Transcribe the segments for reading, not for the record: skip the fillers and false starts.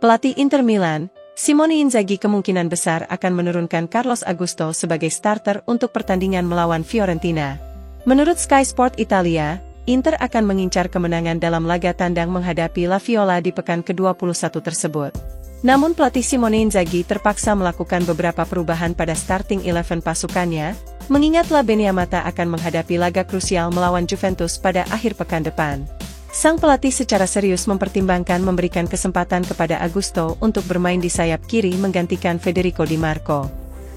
Pelatih Inter Milan, Simone Inzaghi kemungkinan besar akan menurunkan Carlos Augusto sebagai starter untuk pertandingan melawan Fiorentina. Menurut Sky Sport Italia, Inter akan mengincar kemenangan dalam laga tandang menghadapi La Viola di pekan ke-21 tersebut. Namun pelatih Simone Inzaghi terpaksa melakukan beberapa perubahan pada starting 11 pasukannya, mengingat La Beniamata akan menghadapi laga krusial melawan Juventus pada akhir pekan depan. Sang pelatih secara serius mempertimbangkan memberikan kesempatan kepada Augusto untuk bermain di sayap kiri menggantikan Federico Di Marco.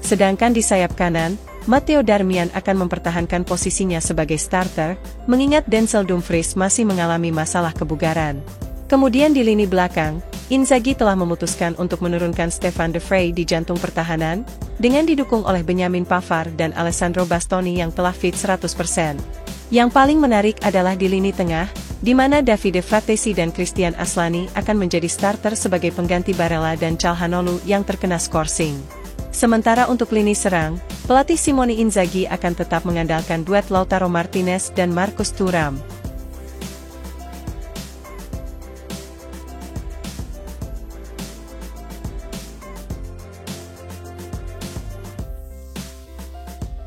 Sedangkan di sayap kanan, Matteo Darmian akan mempertahankan posisinya sebagai starter, mengingat Denzel Dumfries masih mengalami masalah kebugaran. Kemudian di lini belakang, Inzaghi telah memutuskan untuk menurunkan Stefan De Vrij di jantung pertahanan, dengan didukung oleh Benjamin Pavard dan Alessandro Bastoni yang telah fit 100%. Yang paling menarik adalah di lini tengah, di mana Davide Fratesi dan Christian Aslani akan menjadi starter sebagai pengganti Barella dan Calhanoglu yang terkena skorsing. Sementara untuk lini serang, pelatih Simone Inzaghi akan tetap mengandalkan duet Lautaro Martinez dan Marcus Thuram.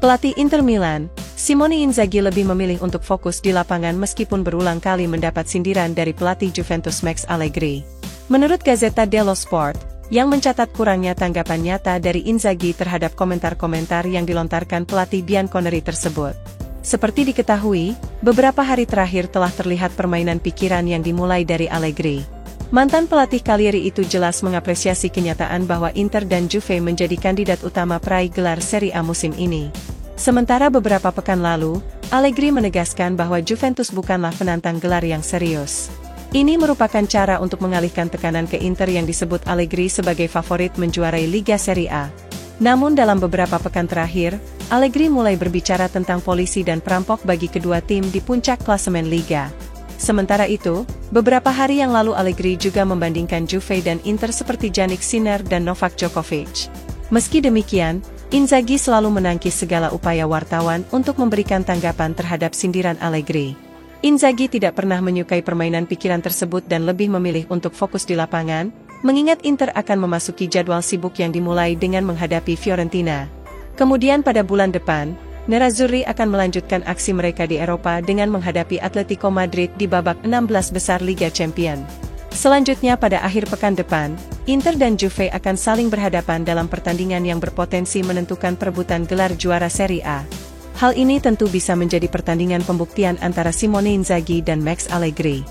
Pelatih Inter Milan, Simone Inzaghi lebih memilih untuk fokus di lapangan meskipun berulang kali mendapat sindiran dari pelatih Juventus Max Allegri. Menurut Gazzetta dello Sport, yang mencatat kurangnya tanggapan nyata dari Inzaghi terhadap komentar-komentar yang dilontarkan pelatih Bianconeri tersebut. Seperti diketahui, beberapa hari terakhir telah terlihat permainan pikiran yang dimulai dari Allegri. Mantan pelatih Cagliari itu jelas mengapresiasi kenyataan bahwa Inter dan Juve menjadi kandidat utama peraih gelar Serie A musim ini. Sementara beberapa pekan lalu, Allegri menegaskan bahwa Juventus bukanlah penantang gelar yang serius. Ini merupakan cara untuk mengalihkan tekanan ke Inter yang disebut Allegri sebagai favorit menjuarai Liga Serie A. Namun dalam beberapa pekan terakhir, Allegri mulai berbicara tentang polisi dan perampok bagi kedua tim di puncak klasemen Liga. Sementara itu, beberapa hari yang lalu Allegri juga membandingkan Juve dan Inter seperti Jannik Sinner dan Novak Djokovic. Meski demikian, Inzaghi selalu menangkis segala upaya wartawan untuk memberikan tanggapan terhadap sindiran Allegri. Inzaghi tidak pernah menyukai permainan pikiran tersebut dan lebih memilih untuk fokus di lapangan, mengingat Inter akan memasuki jadwal sibuk yang dimulai dengan menghadapi Fiorentina. Kemudian pada bulan depan, Nerazzurri akan melanjutkan aksi mereka di Eropa dengan menghadapi Atletico Madrid di babak 16 besar Liga Champions. Selanjutnya pada akhir pekan depan, Inter dan Juve akan saling berhadapan dalam pertandingan yang berpotensi menentukan perebutan gelar juara Serie A. Hal ini tentu bisa menjadi pertandingan pembuktian antara Simone Inzaghi dan Max Allegri.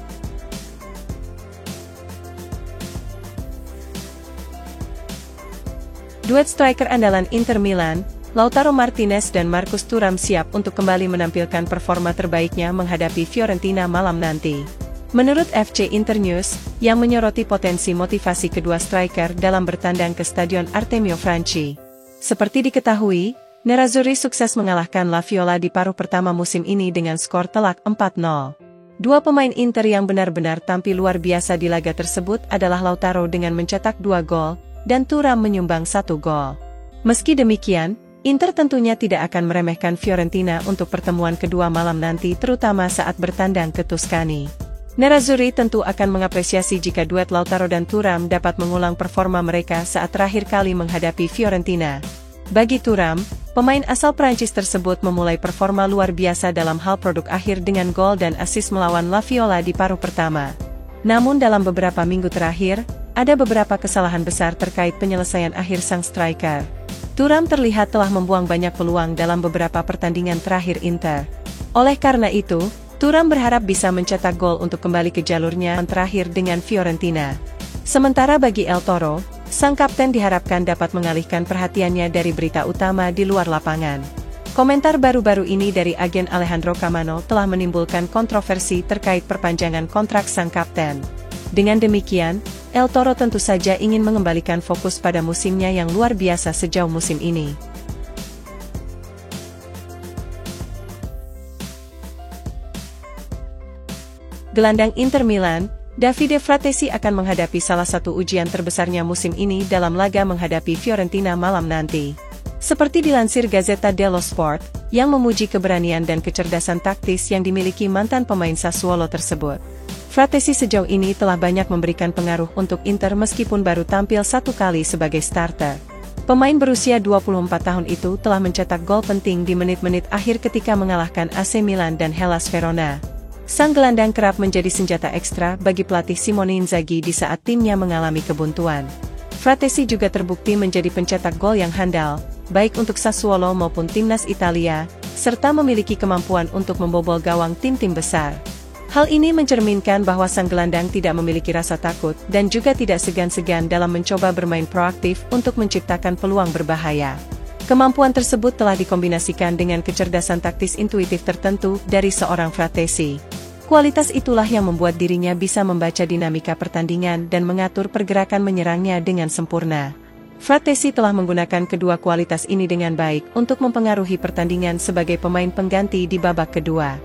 Duet striker andalan Inter Milan, Lautaro Martinez dan Marcus Thuram siap untuk kembali menampilkan performa terbaiknya menghadapi Fiorentina malam nanti. Menurut FC Internews, yang menyoroti potensi motivasi kedua striker dalam bertandang ke Stadion Artemio Franchi. Seperti diketahui, Nerazzurri sukses mengalahkan La Viola di paruh pertama musim ini dengan skor telak 4-0. Dua pemain Inter yang benar-benar tampil luar biasa di laga tersebut adalah Lautaro dengan mencetak 2 gol, dan Thuram menyumbang 1 gol. Meski demikian, Inter tentunya tidak akan meremehkan Fiorentina untuk pertemuan kedua malam nanti terutama saat bertandang ke Tuscany. Nerazzurri tentu akan mengapresiasi jika duet Lautaro dan Thuram dapat mengulang performa mereka saat terakhir kali menghadapi Fiorentina. Bagi Thuram, pemain asal Prancis tersebut memulai performa luar biasa dalam hal produk akhir dengan gol dan assist melawan La Viola di paruh pertama. Namun dalam beberapa minggu terakhir, ada beberapa kesalahan besar terkait penyelesaian akhir sang striker. Thuram terlihat telah membuang banyak peluang dalam beberapa pertandingan terakhir Inter. Oleh karena itu, Thuram berharap bisa mencetak gol untuk kembali ke jalurnya terakhir dengan Fiorentina. Sementara bagi El Toro, sang kapten diharapkan dapat mengalihkan perhatiannya dari berita utama di luar lapangan. Komentar baru-baru ini dari agen Alejandro Camano telah menimbulkan kontroversi terkait perpanjangan kontrak sang kapten. Dengan demikian, El Toro tentu saja ingin mengembalikan fokus pada musimnya yang luar biasa sejauh musim ini. Gelandang Inter Milan, Davide Fratesi akan menghadapi salah satu ujian terbesarnya musim ini dalam laga menghadapi Fiorentina malam nanti. Seperti dilansir Gazzetta dello Sport, yang memuji keberanian dan kecerdasan taktis yang dimiliki mantan pemain Sassuolo tersebut. Fratesi sejauh ini telah banyak memberikan pengaruh untuk Inter meskipun baru tampil satu kali sebagai starter. Pemain berusia 24 tahun itu telah mencetak gol penting di menit-menit akhir ketika mengalahkan AC Milan dan Hellas Verona. Sang gelandang kerap menjadi senjata ekstra bagi pelatih Simone Inzaghi di saat timnya mengalami kebuntuan. Fratesi juga terbukti menjadi pencetak gol yang handal, baik untuk Sassuolo maupun timnas Italia, serta memiliki kemampuan untuk membobol gawang tim-tim besar. Hal ini mencerminkan bahwa sang gelandang tidak memiliki rasa takut dan juga tidak segan-segan dalam mencoba bermain proaktif untuk menciptakan peluang berbahaya. Kemampuan tersebut telah dikombinasikan dengan kecerdasan taktis intuitif tertentu dari seorang Fratesi. Kualitas itulah yang membuat dirinya bisa membaca dinamika pertandingan dan mengatur pergerakan menyerangnya dengan sempurna. Fratesi telah menggunakan kedua kualitas ini dengan baik untuk mempengaruhi pertandingan sebagai pemain pengganti di babak kedua.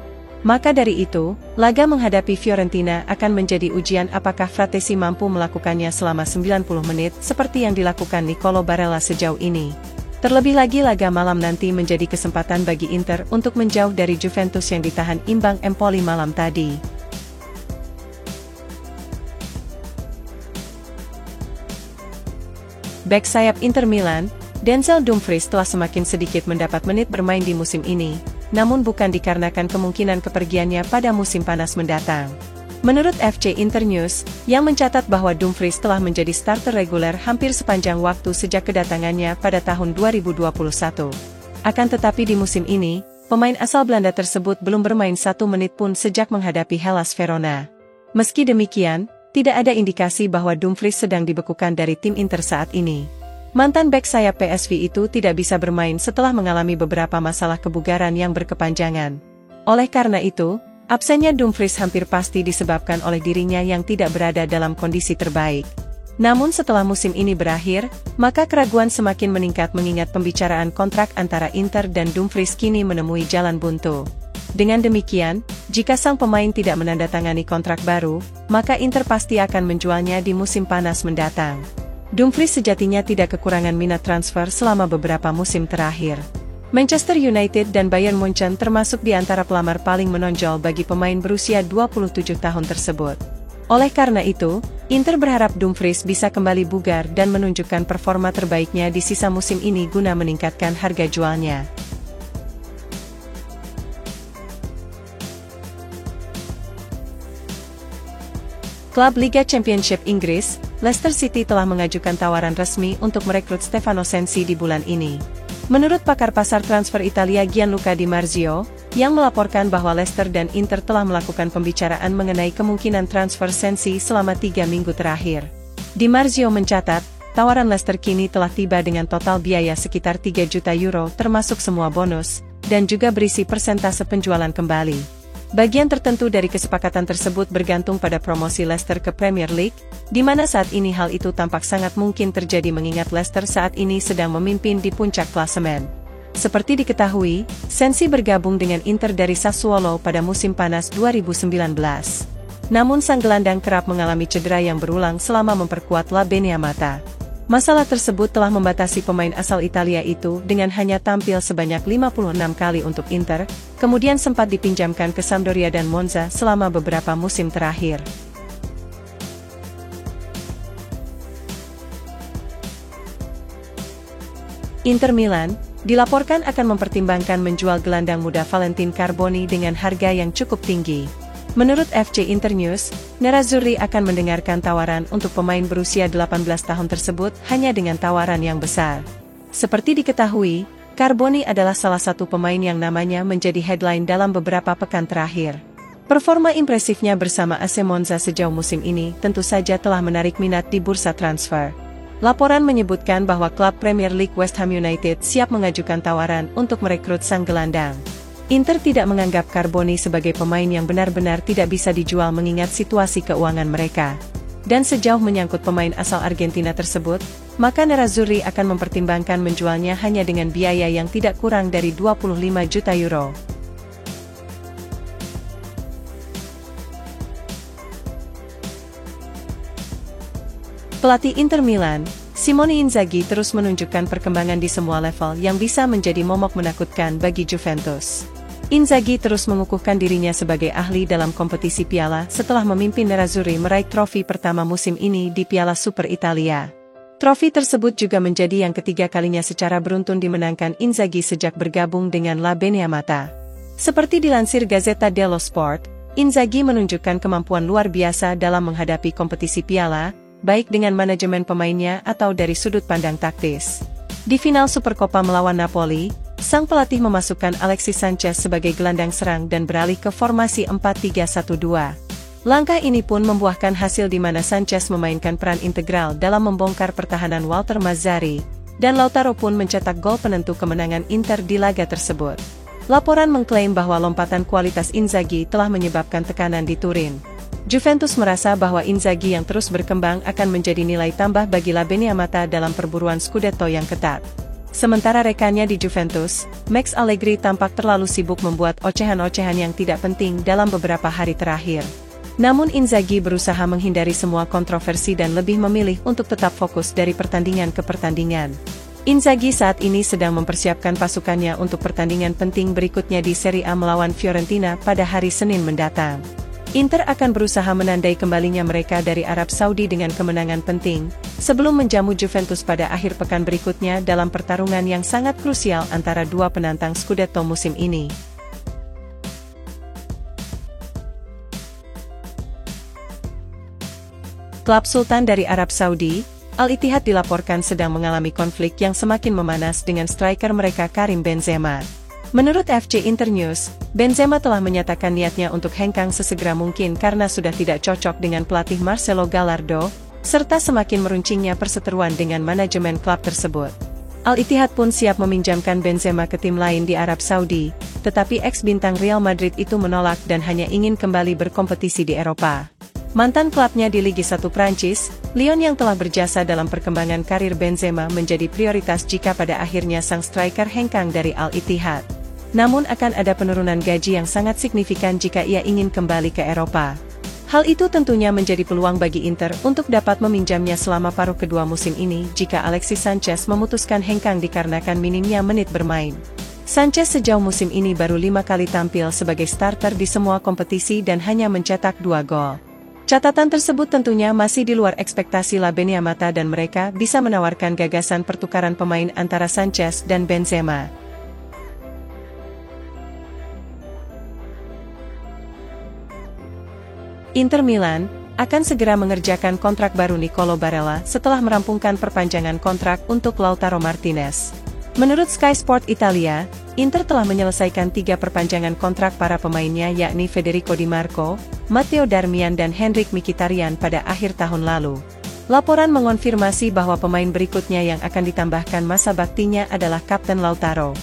Maka dari itu, laga menghadapi Fiorentina akan menjadi ujian apakah Fratesi mampu melakukannya selama 90 menit seperti yang dilakukan Nicolo Barella sejauh ini. Terlebih lagi laga malam nanti menjadi kesempatan bagi Inter untuk menjauh dari Juventus yang ditahan imbang Empoli malam tadi. Bek sayap Inter Milan, Denzel Dumfries telah semakin sedikit mendapat menit bermain di musim ini, namun bukan dikarenakan kemungkinan kepergiannya pada musim panas mendatang. Menurut FC Internews, yang mencatat bahwa Dumfries telah menjadi starter reguler hampir sepanjang waktu sejak kedatangannya pada tahun 2021. Akan tetapi di musim ini, pemain asal Belanda tersebut belum bermain 1 menit pun sejak menghadapi Hellas Verona. Meski demikian, tidak ada indikasi bahwa Dumfries sedang dibekukan dari tim Inter saat ini. Mantan bek sayap PSV itu tidak bisa bermain setelah mengalami beberapa masalah kebugaran yang berkepanjangan. Oleh karena itu, absennya Dumfries hampir pasti disebabkan oleh dirinya yang tidak berada dalam kondisi terbaik. Namun setelah musim ini berakhir, maka keraguan semakin meningkat mengingat pembicaraan kontrak antara Inter dan Dumfries kini menemui jalan buntu. Dengan demikian, jika sang pemain tidak menandatangani kontrak baru, maka Inter pasti akan menjualnya di musim panas mendatang. Dumfries sejatinya tidak kekurangan minat transfer selama beberapa musim terakhir. Manchester United dan Bayern Munchen termasuk di antara pelamar paling menonjol bagi pemain berusia 27 tahun tersebut. Oleh karena itu, Inter berharap Dumfries bisa kembali bugar dan menunjukkan performa terbaiknya di sisa musim ini guna meningkatkan harga jualnya. Klub Liga Championship Inggris, Leicester City telah mengajukan tawaran resmi untuk merekrut Stefano Sensi di bulan ini. Menurut pakar pasar transfer Italia Gianluca Di Marzio, yang melaporkan bahwa Leicester dan Inter telah melakukan pembicaraan mengenai kemungkinan transfer Sensi selama 3 minggu terakhir. Di Marzio mencatat, tawaran Leicester kini telah tiba dengan total biaya sekitar 3 juta euro termasuk semua bonus, dan juga berisi persentase penjualan kembali. Bagian tertentu dari kesepakatan tersebut bergantung pada promosi Leicester ke Premier League, di mana saat ini hal itu tampak sangat mungkin terjadi mengingat Leicester saat ini sedang memimpin di puncak klasemen. Seperti diketahui, Sensi bergabung dengan Inter dari Sassuolo pada musim panas 2019. Namun sang gelandang kerap mengalami cedera yang berulang selama memperkuat La Beneamata. Masalah tersebut telah membatasi pemain asal Italia itu dengan hanya tampil sebanyak 56 kali untuk Inter, kemudian sempat dipinjamkan ke Sampdoria dan Monza selama beberapa musim terakhir. Inter Milan dilaporkan akan mempertimbangkan menjual gelandang muda Valentin Carboni dengan harga yang cukup tinggi. Menurut FC Internews, Nerazzurri akan mendengarkan tawaran untuk pemain berusia 18 tahun tersebut hanya dengan tawaran yang besar. Seperti diketahui, Carboni adalah salah satu pemain yang namanya menjadi headline dalam beberapa pekan terakhir. Performa impresifnya bersama AC Monza sejauh musim ini tentu saja telah menarik minat di bursa transfer. Laporan menyebutkan bahwa klub Premier League West Ham United siap mengajukan tawaran untuk merekrut sang gelandang. Inter tidak menganggap Carboni sebagai pemain yang benar-benar tidak bisa dijual mengingat situasi keuangan mereka. Dan sejauh menyangkut pemain asal Argentina tersebut, maka Nerazzurri akan mempertimbangkan menjualnya hanya dengan biaya yang tidak kurang dari 25 juta euro. Pelatih Inter Milan, Simone Inzaghi terus menunjukkan perkembangan di semua level yang bisa menjadi momok menakutkan bagi Juventus. Inzaghi terus mengukuhkan dirinya sebagai ahli dalam kompetisi piala setelah memimpin Nerazzurri meraih trofi pertama musim ini di Piala Super Italia. Trofi tersebut juga menjadi yang ketiga kalinya secara beruntun dimenangkan Inzaghi sejak bergabung dengan La Beneamata. Seperti dilansir Gazzetta dello Sport, Inzaghi menunjukkan kemampuan luar biasa dalam menghadapi kompetisi piala, baik dengan manajemen pemainnya atau dari sudut pandang taktis. Di final Supercoppa melawan Napoli, sang pelatih memasukkan Alexis Sanchez sebagai gelandang serang dan beralih ke formasi 4-3-1-2. Langkah ini pun membuahkan hasil di mana Sanchez memainkan peran integral dalam membongkar pertahanan Walter Mazzarri, dan Lautaro pun mencetak gol penentu kemenangan Inter di laga tersebut. Laporan mengklaim bahwa lompatan kualitas Inzaghi telah menyebabkan tekanan di Turin. Juventus merasa bahwa Inzaghi yang terus berkembang akan menjadi nilai tambah bagi La Beneamata dalam perburuan Scudetto yang ketat. Sementara rekannya di Juventus, Max Allegri tampak terlalu sibuk membuat ocehan-ocehan yang tidak penting dalam beberapa hari terakhir. Namun Inzaghi berusaha menghindari semua kontroversi dan lebih memilih untuk tetap fokus dari pertandingan ke pertandingan. Inzaghi saat ini sedang mempersiapkan pasukannya untuk pertandingan penting berikutnya di Serie A melawan Fiorentina pada hari Senin mendatang. Inter akan berusaha menandai kembalinya mereka dari Arab Saudi dengan kemenangan penting, sebelum menjamu Juventus pada akhir pekan berikutnya dalam pertarungan yang sangat krusial antara dua penantang Scudetto musim ini. Klub Sultan dari Arab Saudi, Al-Ittihad dilaporkan sedang mengalami konflik yang semakin memanas dengan striker mereka Karim Benzema. Menurut FC Internews, Benzema telah menyatakan niatnya untuk hengkang sesegera mungkin karena sudah tidak cocok dengan pelatih Marcelo Gallardo, serta semakin meruncingnya perseteruan dengan manajemen klub tersebut. Al-Ittihad pun siap meminjamkan Benzema ke tim lain di Arab Saudi, tetapi ex-bintang Real Madrid itu menolak dan hanya ingin kembali berkompetisi di Eropa. Mantan klubnya di Liga 1 Prancis, Lyon yang telah berjasa dalam perkembangan karir Benzema menjadi prioritas jika pada akhirnya sang striker hengkang dari Al-Ittihad. Namun akan ada penurunan gaji yang sangat signifikan jika ia ingin kembali ke Eropa. Hal itu tentunya menjadi peluang bagi Inter untuk dapat meminjamnya selama paruh kedua musim ini jika Alexis Sanchez memutuskan hengkang dikarenakan minimnya menit bermain. Sanchez sejauh musim ini baru 5 kali tampil sebagai starter di semua kompetisi dan hanya mencetak 2 gol. Catatan tersebut tentunya masih di luar ekspektasi La Beneamata dan mereka bisa menawarkan gagasan pertukaran pemain antara Sanchez dan Benzema. Inter Milan akan segera mengerjakan kontrak baru Nicolo Barella setelah merampungkan perpanjangan kontrak untuk Lautaro Martinez. Menurut Sky Sport Italia, Inter telah menyelesaikan 3 perpanjangan kontrak para pemainnya yakni Federico Di Marco, Matteo Darmian dan Henrikh Mkhitaryan pada akhir tahun lalu. Laporan mengonfirmasi bahwa pemain berikutnya yang akan ditambahkan masa baktinya adalah Kapten Lautaro.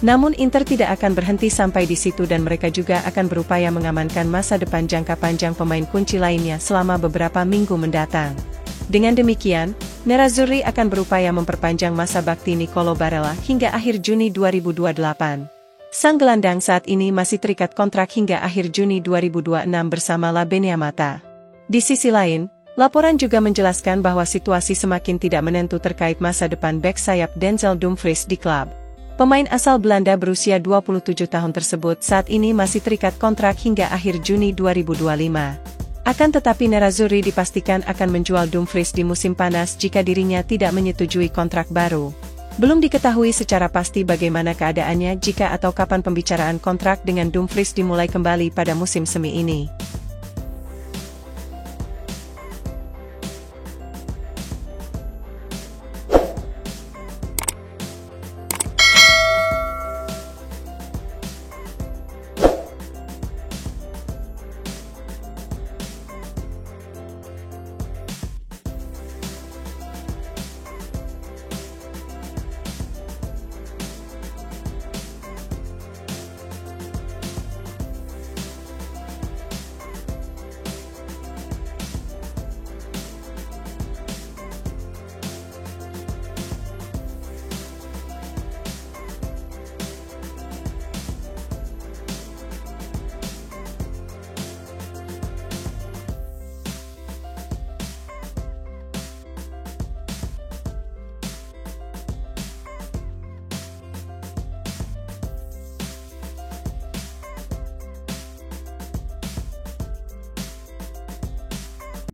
Namun Inter tidak akan berhenti sampai di situ dan mereka juga akan berupaya mengamankan masa depan jangka panjang pemain kunci lainnya selama beberapa minggu mendatang. Dengan demikian, Nerazzurri akan berupaya memperpanjang masa bakti Nicolo Barella hingga akhir Juni 2028. Sang gelandang saat ini masih terikat kontrak hingga akhir Juni 2026 bersama La Beneamata. Di sisi lain, laporan juga menjelaskan bahwa situasi semakin tidak menentu terkait masa depan bek sayap Denzel Dumfries di klub. Pemain asal Belanda berusia 27 tahun tersebut saat ini masih terikat kontrak hingga akhir Juni 2025. Akan tetapi Nerazzurri dipastikan akan menjual Dumfries di musim panas jika dirinya tidak menyetujui kontrak baru. Belum diketahui secara pasti bagaimana keadaannya jika atau kapan pembicaraan kontrak dengan Dumfries dimulai kembali pada musim semi ini.